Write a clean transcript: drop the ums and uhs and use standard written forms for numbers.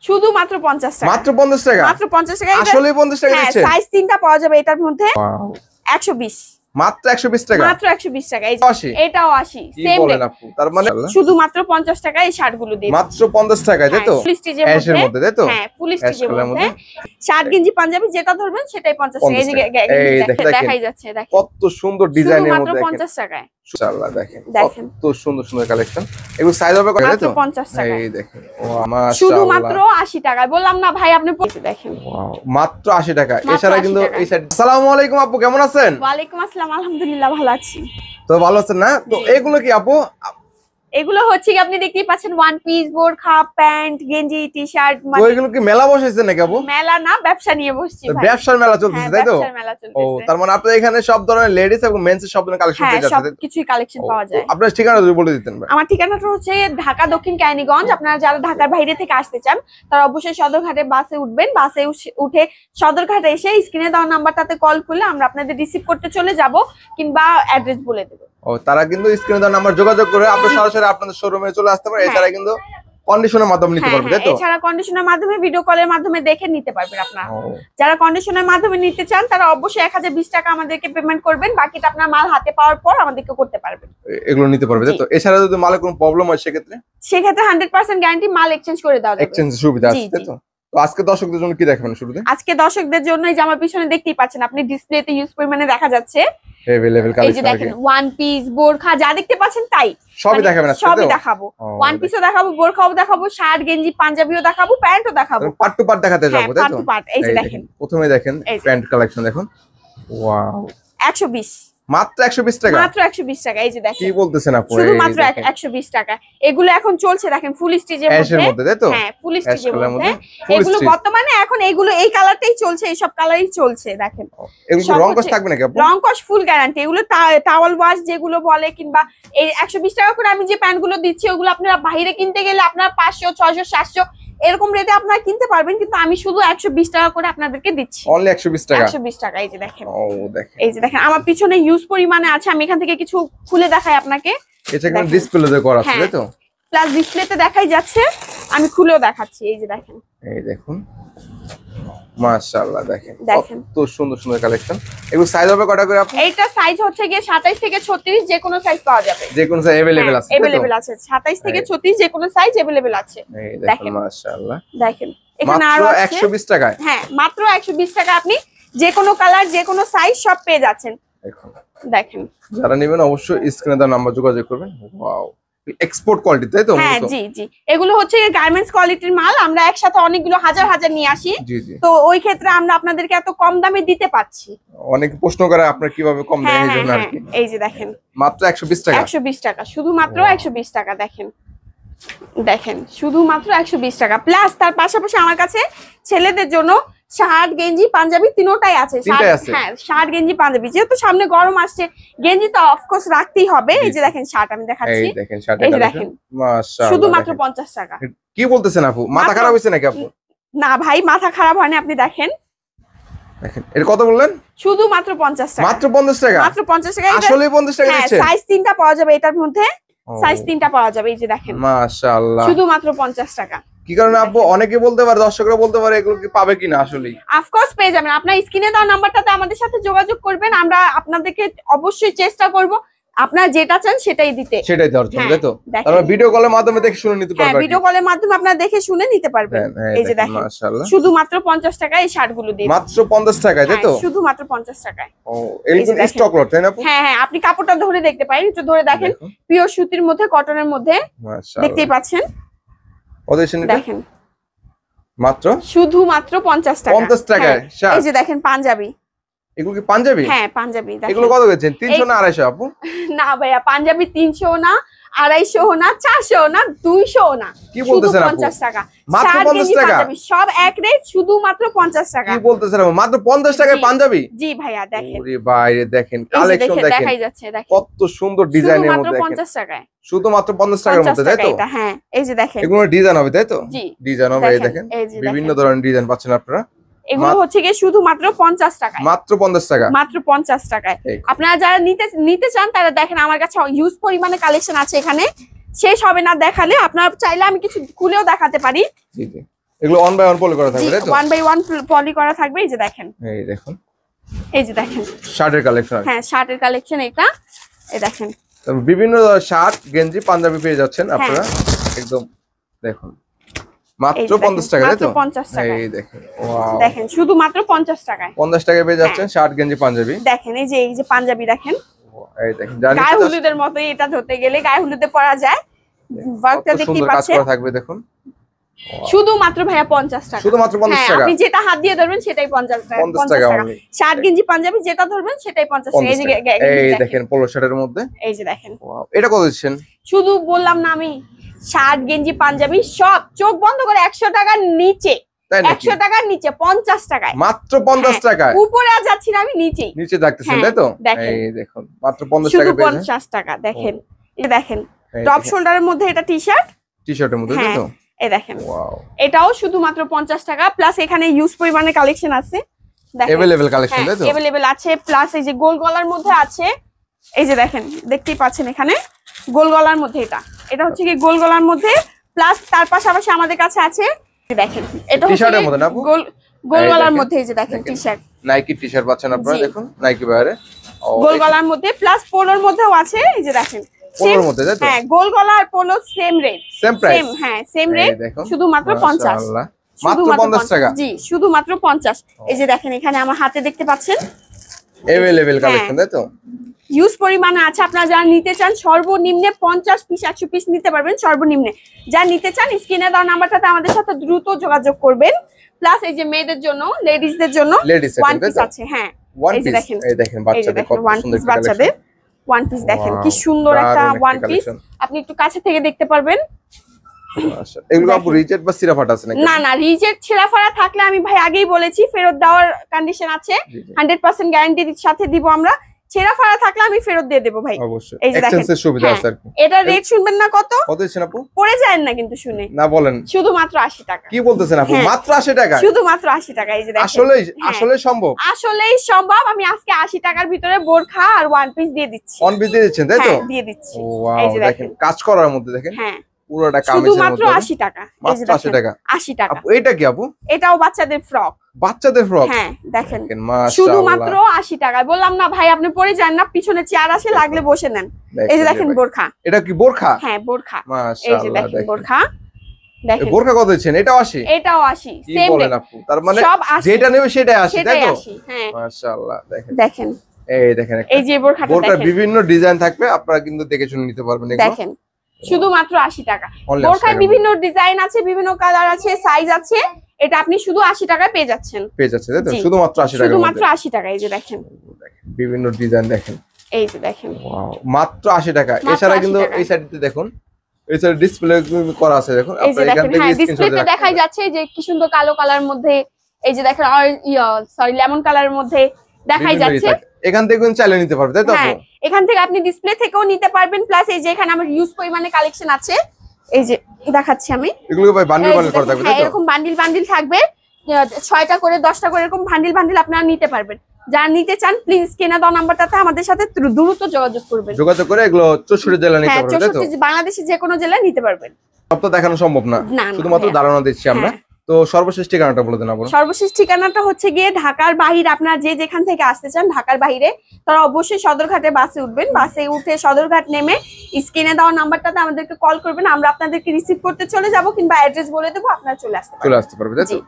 শুধুমাত্র 50 টাকা। মাত্র 50 টাকা। মাত্র 50 টাকা। আসলে 50 টাকা দিচ্ছেন? হ্যাঁ, সাইজ 3টা পাওয়া যাবে এটার মধ্যে। 120। মাত্র 120 টাকা। মাত্র 120 টাকা। এই 80। এটাও 80। কি সেম বলেন আপু? তার মানে শুধুমাত্র 50 টাকা এই শার্টগুলো দিয়ে। মাত্র 50 টাকায়, তাই তো? ফুল স্টিচের মধ্যে, তাই তো? হ্যাঁ, ফুল স্টিচের মধ্যে। শার্ট গেঞ্জি পাঞ্জাবি যেটা ধরবেন সেটাই 50 টাকা। এই যে দেখাই যাচ্ছে, দেখেন কত সুন্দর ডিজাইনের মধ্যে। মাত্র 50 টাকায়। মাশাআল্লাহ, দেখেন কত সুন্দর সুন্দর কালেকশন। এগুলো সাইজ হবে কত, তাই তো? মাত্র 50 টাকা। এই দেখেন, ওয়া মাশাআল্লাহ, শুধুমাত্র 80 টাকায়। বললাম না ভাই, আপনি দেখেন। ওয়াও, মাত্র 80 টাকা। এছাড়া কিন্তু এই সাইড। আসসালামু আলাইকুম আপু, কেমন আছেন? ওয়া আলাইকুম আসসালাম, আলহামদুলিল্লাহ ভালো আছি। তো ভালো আছেন না? তো এগুলো কি আপু? এগুলো হচ্ছে কি আপনি দেখতেই পাচ্ছেন, ওয়ান পিস, বোরখা, প্যান্ট, গেঞ্জি, টি-শার্ট। তো এগুলো কি মেলা বসেছে নাকি আপু? মেলা না, ব্যবসা নিয়ে বসছি ভাই। ব্যবসার মেলা চলতেছে, তাই তো? ব্যবসার মেলা চলতেছে। ও, তার মানে আপনাদের এখানে সব ধরনের লেডিস এবং মেন্স এর সব ধরনের কালেকশন পেয়ে যাচ্ছে। সব কিছুই কালেকশন পাওয়া যায়। আপনার ঠিকানা যদি বলে দিতেন ভাই। আমার ঠিকানাটা হচ্ছে ঢাকা দক্ষিণ কেরানীগঞ্জ। আপনারা যারা ঢাকার বাইরে থেকে আসতে চান তারা অবশ্যই সদরঘাটে বাসে উঠবেন। বাসে উঠে সদরঘাটে এসে স্ক্রিনে দেওয়া নাম্বারটাতে কল করলে আমরা আপনাদের রিসিভ করতে চলে যাব, কিংবা অ্যাড্রেস বলে দেব। ও, তারা কিন্তু স্ক্রিনে দেওয়া নাম্বার যোগাযোগ করে আপনারা সরাসরি আপনাদের শোরুমে চলে আসতে পারে। এছাড়া কিন্তু কন্ডিশনের মাধ্যমে নিতে পারবে, তাই তো? এছাড়া কন্ডিশনের মাধ্যমে, ভিডিও কলের মাধ্যমে দেখে নিতে পারবেন আপনারা। যারা কন্ডিশনের মাধ্যমে নিতে চান তারা অবশ্যই 1020 টাকা আমাদেরকে পেমেন্ট করবেন। বাকিটা আপনার মাল হাতে পাওয়ার পর আমাদেরকে করতে পারবেন। এগুলো নিতে পারবে, তাই তো? এছাড়া যদি মালে কোনো প্রবলেম হয় সেক্ষেত্রে 100% গ্যারান্টি, মাল এক্সচেঞ্জ করে দেওয়া যাবে। এক্সচেঞ্জ সুবিধা আছে, তাই তো? তো আজকে দর্শকদের জন্য কি দেখাবেন শুরুতে? আজকে দর্শকদের জন্য এই যে আমার পিছনে দেখতেই পাচ্ছেন, আপনি ডিসপ্লেতে ইউজ পরিমাণে দেখা যাচ্ছে अवेलेबल কালেকশন। এই যে দেখেন, ওয়ান পিস, বোরখা, যা দেখতে পাচ্ছেন তাই সবই দেখাবেন আজকে, সবই দেখাবো। ওয়ান পিসও দেখাবো, বোরখাও দেখাবো, শার্ট গেঞ্জি পাঞ্জাবিও দেখাবো, প্যান্টও দেখাবো। পার্ট টু পার্ট দেখাতে যাবো, তাই তো? এই যে দেখেন, প্রথমে দেখেন প্যান্ট কালেকশন দেখুন। ওয়াও, 120। মাত্র 120 টাকা। মাত্র 120 টাকা। এই যে দেখেন, কি বলতেছেন আপু? শুধু মাত্র 120 টাকা। এগুলো এখন চলছে দেখেন ফুল স্টিচের মধ্যে, তাই তো? হ্যাঁ, ফুল স্টিচের মধ্যে। এগুলো বর্তমানে এখন এগুলো এই কালারটাই চলছে, এই সব কালারই চলছে। দেখেন, এগুলো রং কস থাকবে নাকি আপু? রং কস ফুল গ্যারান্টি। এগুলো টাওয়াল ওয়াশ যেগুলো বলে, কিংবা এই 120 টাকা করে আমি যে প্যান্টগুলো দিচ্ছি ওগুলো আপনারা বাইরে কিনতে গেলে আপনারা 500, 600, 700 এরকম রেটে আপনারা কিনতে পারবেন, কিন্তু আমি শুধু 120 টাকা করে আপনাদেরকে দিচ্ছি। অনলি 120 টাকা। 120 টাকা। এই যে দেখেন, ও দেখেন, এই যে দেখেন আমার পিছনে ইউজ পরিমাণে আছে। আমি এখান থেকে কিছু খুলে দেখাই আপনাকে। এটা কিন্তু ডিসপ্লেতে করা আছে, তাই তো? প্লাস ডিসপ্লেতে দেখাই যাচ্ছে, আমি খুলেও দেখাচ্ছি। এই যে দেখেন, এই দেখুন, মাশাআল্লাহ, দেখেন কত সুন্দর সুন্দর কালেকশন। এগুলো সাইজ হবে কয়টা করে আপু? এইটা সাইজ হচ্ছে গিয়ে 27 থেকে 36, যে কোনো সাইজ পাওয়া যাবে। যে কোনো সাইজ अवेलेबल আছে, अवेलेबल আছে। 27 থেকে 36 যে কোনো সাইজ अवेलेबल আছে। এই দেখেন, মাশাআল্লাহ, দেখেন এখানে আরো আছে 120 টাকায়। হ্যাঁ, মাত্র 120 টাকা। আপনি যে কোনো কালার, যে কোনো সাইজ সব পেয়ে যাচ্ছেন। দেখেন, যারা নেবেন অবশ্যই স্ক্রিনে দেওয়া নাম্বার যোগাযোগ করবেন। ওয়াও, এক্সপোর্ট কোয়ালিটি, তাই তো? হ্যাঁ, জি জি। এগুলো হচ্ছে গার্মেন্টস কোয়ালিটির মাল। আমরা একসাথে অনেকগুলো হাজার হাজার নিয়ে আসি। জি জি। তো ওই ক্ষেত্রে আমরা আপনাদেরকে এত কম দামে দিতে পাচ্ছি। অনেক প্রশ্ন করে আপনারা কিভাবে কম দেন, এই জন্য আর কি। এই যে দেখেন, মাত্র 120 টাকা। 120 টাকা, শুধুমাত্র 120 টাকা। দেখেন দেখেন, শুধুমাত্র 120 টাকা। প্লাস তার পাশাপাশি আমার কাছে ছেলেদের জন্য শার্ট, গেঞ্জি, পাঞ্জাবি তিনটাই আছে। হ্যাঁ, শার্ট, গেঞ্জি, পাঞ্জাবি। যেহেতু সামনে গরম আসছে, গেঞ্জি তো অফকোর্স রাখতেই হবে। এই যে দেখেন শার্ট আমি দেখাচ্ছি। এই দেখেন শার্টের কালেকশন, মাশাআল্লাহ, শুধুমাত্র 50 টাকা। কি বলতেছেন আপু? মাথা খারাপ হইছে নাকি আপু? না ভাই, মাথা খারাপ হয়নি। আপনি দেখেন, দেখেন এটা কত বললেন? শুধুমাত্র 50 টাকা। মাত্র 50 টাকা। মাত্র 50 টাকা। আসলে 50 টাকা দিচ্ছেন? সাইজ 3টা পাওয়া যাবে এটার মধ্যে। সাইজ 3টা পাওয়া যাবে। এই যে দেখেন, মাশাআল্লাহ, শুধুমাত্র 50 টাকা। কি কারণে আপু? অনেকে বলতে পারে, দর্শকরা বলতে পারে এগুলো কি পাবে কিনা? আসলে অফকোর্স পেয়ে যাবেন। আপনার স্ক্রিনে দেওয়া নাম্বারটাতে আমাদের সাথে যোগাযোগ করবেন। আমরা আপনাদেরকে অবশ্যই চেষ্টা করব আপনারা যেটা চান সেটাই দিতে, সেটাই দেওয়ার জন্য, তাই তো? তারপর ভিডিও কলের মাধ্যমে দেখে শুনে নিতে পারবেন। হ্যাঁ, ভিডিও কলের মাধ্যমে আপনারা দেখে শুনে নিতে পারবেন। এই যে দেখেন, মাশাআল্লাহ, শুধুমাত্র 50 টাকায় এই শার্টগুলো দিয়ে। মাত্র 50 টাকায়, তাই তো? শুধুমাত্র 50 টাকায়। ও, এগুলো স্টক লট, তাই না আপু? হ্যাঁ হ্যাঁ, আপনি কাপড়টা ধরে দেখতে পারেন, একটু ধরে দেখেন। পিওর সুতির মধ্যে, কটনের মধ্যে, মাশাআল্লাহ, দেখতেই পাচ্ছেন। দেখেন, মাত্র শুধুমাত্র 50 টাকা। 50 টাকায়। এই যে দেখেন পাঞ্জাবি। এগুলো কি পাঞ্জাবি? হ্যাঁ, পাঞ্জাবি। এগুলো কত গেছেন? 300 না 250 আপু? না ভাইয়া, পাঞ্জাবি 300 না, 250 না, 400 না, 200 না। কি বলতেছেন আপু? 50 টাকা। মাত্র 50 টাকা। সব এক রেট, শুধুমাত্র 50 টাকা। কি বলতেছেন আপু? মাত্র 50 টাকায় পাঞ্জাবি? জি ভাইয়া, দেখেন। ওরে ভাই, দেখেন কালেকশন, দেখেন দেখাই যাচ্ছে। দেখেন কত সুন্দর ডিজাইনের মধ্যে। শুধুমাত্র 50 টাকায়। শুধুমাত্র 50 টাকার মধ্যে, তাই তো? হ্যাঁ, এই যে দেখেন, এগুলো ডিজাইন হবে, তাই তো? জি, ডিজাইন হবে। এই দেখেন বিভিন্ন ধরনের ডিজাইন পাচ্ছেন আপনারা। এগুলো হচ্ছে গিয়ে শুধুমাত্র 50 টাকায়। মাত্র 50 টাকা। মাত্র 50 টাকায়। আপনারা যারা নিতে চান তারা দেখেন, আমার কাছে হিউজ পরিমাণে কালেকশন আছে। এখানে শেষ হবে না দেখালে। আপনারা চাইলে আমি কিছু খুলেও দেখাতে পারি। জি জি। এগুলো 1 বাই 1 পলি করা থাকবে তাই তো? 1 বাই 1 পলি করা থাকবে। এই যে দেখেন, এই দেখুন, এই যে দেখেন শার্টের কালেকশন। হ্যাঁ, শার্টের কালেকশন এটা। এই দেখেন বিভিন্ন শার্ট, গেঞ্জি, পাঞ্জাবি পেয়ে যাচ্ছেন আপনারা। একদম দেখুন মাত্র 50 টাকা তাই তো? মাত্র 50 টাকা। এই দেখেন, ওয়াও, দেখেন শুধু মাত্র 50 টাকায়। 50 টাকায় পেয়ে যাচ্ছেন শার্ট, গেঞ্জি, পাঞ্জাবি। দেখেন এই যে পাঞ্জাবি দেখেন, এই দেখেন জানি গায়ে হলুদের মতোই এটা ধরতে গেলে গায়ে হলুদে পরা যায়। ওয়ার্কটা দেখতে কাজ পাচ্ছেন, করা থাকবে দেখুন। শুধু মাত্র ভাইয়া 50 টাকা। শুধু মাত্র 50 হ্যাঁ, টাকা। আপনি যেটা হাত দিয়ে ধরবেন সেটাই 50 টাকা। 50 টাকা only। শার্ট, গেঞ্জি, পাঞ্জাবি যেটা ধরবেন সেটাই 50 টাকা। এই যে এই দেখেন পোলো শার্টের মধ্যে, এই যে দেখেন, ওয়াও, এটা কত দিচ্ছেন? শুধু বললাম না আমি, শার্ট, গেঞ্জি, পাঞ্জাবি সব চোখ বন্ধ করে 100 টাকার নিচে, তাই নাকি? 100 টাকার নিচে 50 টাকায়, মাত্র 50 টাকায়। উপরে আর যাচ্ছি না আমি, নিচেই নিচে থাকতেছেন হ্যাঁ, তাই তো? দেখেন। এই দেখুন মাত্র 50 শুধু টাকা পেয়েছেন। 50 টাকা। দেখেন এই দেখেন এই টপ দেখেন, শোল্ডারের মধ্যে এটা টি-শার্ট, টি-শার্টের মধ্যে তাই হ্যাঁ তো? এই দেখেন, ওয়াও, এটাও শুধুমাত্র 50 টাকা। প্লাস এখানে ইউজ পরিমাণে কালেকশন আছে, দেখেন अवेलेबल কালেকশন তাই তো? अवेलेबल আছে। প্লাস এই যে গোল গলার মধ্যে আছে, এই যে দেখেন দেখতেই পাচ্ছেন এখানে গোল গলার মধ্যে, এটা হচ্ছে কি গোল গলার মধ্যে। প্লাস তার পাশাপাশি আমাদের কাছে আছে, দেখেন এটা হচ্ছে টি-শার্টের মধ্যে না আপু? গোল এই গলার দেখেন, মধ্যে, এই যে দেখেন টি-শার্ট, নাইকি টি-শার্ট পাচ্ছেন আপনারা জি। দেখুন, নাইকি বাইরে গোল গলার মধ্যে। প্লাস পোলোর মধ্যেও আছে, এই যে দেখেন পোলোর মধ্যে তাই তো? হ্যাঁ, গোল গলা আর polo same rate, same price, হ্যাঁ সেম রেট, দেখুন শুধুমাত্র 50। মাশাআল্লাহ, মাত্র 50 টাকা। জি শুধুমাত্র 50। এই যে দেখেন এখানে আমার হাতে দেখতে পাচ্ছেন अवेलेबल কালেকশন তাই তো? ইউজ পরিমাণে আছে। আপনারা যারা নিতে চান সর্বনিম্নে 50 পিস 100 পিস নিতে পারবেন সর্বনিম্নে। যারা নিতে চান স্ক্রিনে দেওয়া নাম্বারটাতে আমাদের সাথে দ্রুত যোগাযোগ করবেন। প্লাস এই যে মেয়েদের জন্য, লেডিসদের জন্য লেডিস ওয়ান পিস আছে, হ্যাঁ ওয়ান এই যে পিস, দেখেন, এই দেখেন বাচ্চাদের কত ওয়ান সুন্দর পিস, বাচ্চাদের ওয়ান পিস দেখেন কি সুন্দর একটা ওয়ান পিস, আপনি একটু কাছে থেকে দেখতে পারবেন। মাশাআল্লাহ, এগুলো আপু রিজেক্ট বা সিরা ফাটা আছে নাকি? না না, রিজেক্ট ছেঁড়াফাড়া থাকলে আমি ভাই আগেই বলেছি ফেরত দেওয়ার কন্ডিশন আছে, 100% গ্যারান্টির সাথে দিব আমরা। ছেঁড়াফাড়া থাকলে আমি ফেরত দিয়ে দেবো ভাই, অবশ্যই এই যে দেখেন এক্সচেঞ্জের সুবিধা আছে আর কি। এটা রেট শুনবেন না কত কত দিচ্ছেন আপু? পড়ে যায় না কিন্তু শুনে, না বলেন, শুধুমাত্র 80 টাকা। কি বলতেছেন আপু? হ্যাঁ। মাত্র 80 টাকা? শুধুমাত্র 80 টাকা। এই যে দেখেন আসলে হ্যাঁ। আসলে সম্ভব? আসলেই সম্ভব। আমি আজকে 80 টাকার ভিতরে বোরখা আর ওয়ান পিস দিয়ে দিচ্ছি। অন পিস দিয়ে দিচ্ছেন তাই তো? হ্যাঁ, দিয়ে দিচ্ছি। এই ওয়াও, যে দেখেন কাজ করার মধ্যে দেখেন হ্যাঁ পুরোটা কামিজের শুধুমাত্র মধ্যে। 80 টাকা। এই যে মাত্র 80 দেখেন টাকা। 80 টাকা। আপু এটা কি আপু? এটাও বাচ্চাদের ফ্রক, বাচ্চাদের ফ্রক? হ্যাঁ দেখেন মাশাআল্লাহ, শুধুমাত্র 80 টাকায়। বললাম না ভাই আপনি পরে যান না, পিছনে চেয়ার আসে লাগলে বসে নেন। এই যে দেখেন বোরখা, এটা কি বোরখা? হ্যাঁ বোরখা, এই যে মাশাআল্লাহ দেখেন দেখেন বোরখা, এই দেখেন বোরখা কত দিচ্ছেন? এটাও 80? এটাও 80 কি সেম বলেন রেট, আপু? তার মানে সব 80, যেটা নেবে সেটাই 80 তাই সেটাই তো? 80 হ্যাঁ মাশাআল্লাহ দেখেন, দেখেন এই দেখেন একটা এই যে বোরখাটা বোরকার দেখেন, বিভিন্ন ডিজাইন থাকবে, আপনারা কিন্তু দেখে শুনে নিতে পারবেন এগুলো। দেখেন শুধুমাত্র 80 টাকা। Only 80 বোরখায় টাকার বিভিন্ন ডিজাইন আছে, বিভিন্ন কালার আছে, সাইজ আছে, এটা আপনি শুধু 80 টাকায় পেয়ে যাচ্ছেন। পেয়ে যাচ্ছে তাই তো? জি। শুধুমাত্র 80 টাকার শুধুমাত্র মধ্যে 80 টাকা। এই যে দেখেন, দেখেন বিভিন্ন ডিজাইন দেখেন, এই যে দেখেন ওয়াও মাত্র 80 টাকা। মাত্র এছাড়া 80 কিন্তু টাকা। এই সাইডে দেখুন, এই সাইডে ডিসপ্লে করা আছে দেখুন, এই যে আপনারা এখান দেখেন থেকে হ্যাঁ স্ক্রিনশট ডিসপ্লেতে দেখাই যাচ্ছে যে কি সুন্দর কালো কালার মধ্যে, এই যে দেখেন সরি লেমন কালারের মধ্যে দেখাই যাচ্ছে। এখান থেকে কিন্তু চাইলে নিতে পারবে তাই তো? হ্যাঁ এখান থেকে আপনি ডিসপ্লে থেকেও নিতে পারবেন। প্লাস এই যে এখানে আমার ইউজ পরিমাণে কালেকশন আছে, এই যে দেখাচ্ছি আমি, এগুলো ভাই বান্ডিল এই যে বান্ডিল করা দেখেন, থাকবে হ্যাঁ তাই তো? এরকম বান্ডিল বান্ডিল থাকবে, 6টা করে 10টা করে এরকম বান্ডিল বান্ডিল আপনারা নিতে পারবেন। যারা নিতে চান প্লিজ স্ক্রিনে দেওয়া নাম্বারটাতে আমাদের সাথে দ্রুত যোগাযোগ করবেন। যোগাযোগ করে এগুলো 64 জেলা নিতে হ্যাঁ পারবে তাই তো? 64 বাংলাদেশের যে কোনো জেলায় নিতে পারবেন। সব তো দেখানো সম্ভব না, না, শুধুমাত্র হ্যাঁ। ধারণা দিচ্ছি আমরা। তো সর্বশেষ ঠিকানাটা বলে দেন আপু। সর্বশেষ ঠিকানাটা হচ্ছে গিয়ে ঢাকার বাহিরে, আপনারা যে যেখান থেকে আসতে চান ঢাকার বাহিরে তারা অবশ্যই সদরঘাটে বাসে উঠবেন। বাসে উঠে সদরঘাট নেমে স্ক্রিনে দেওয়া নাম্বারটাতে আমাদেরকে কল করবেন, আমরা আপনাদেরকে রিসিভ করতে চলে যাব, কিংবা অ্যাড্রেস বলে দেবো, আপনারা চলে আসতে পারবেন। তাই তো? জি।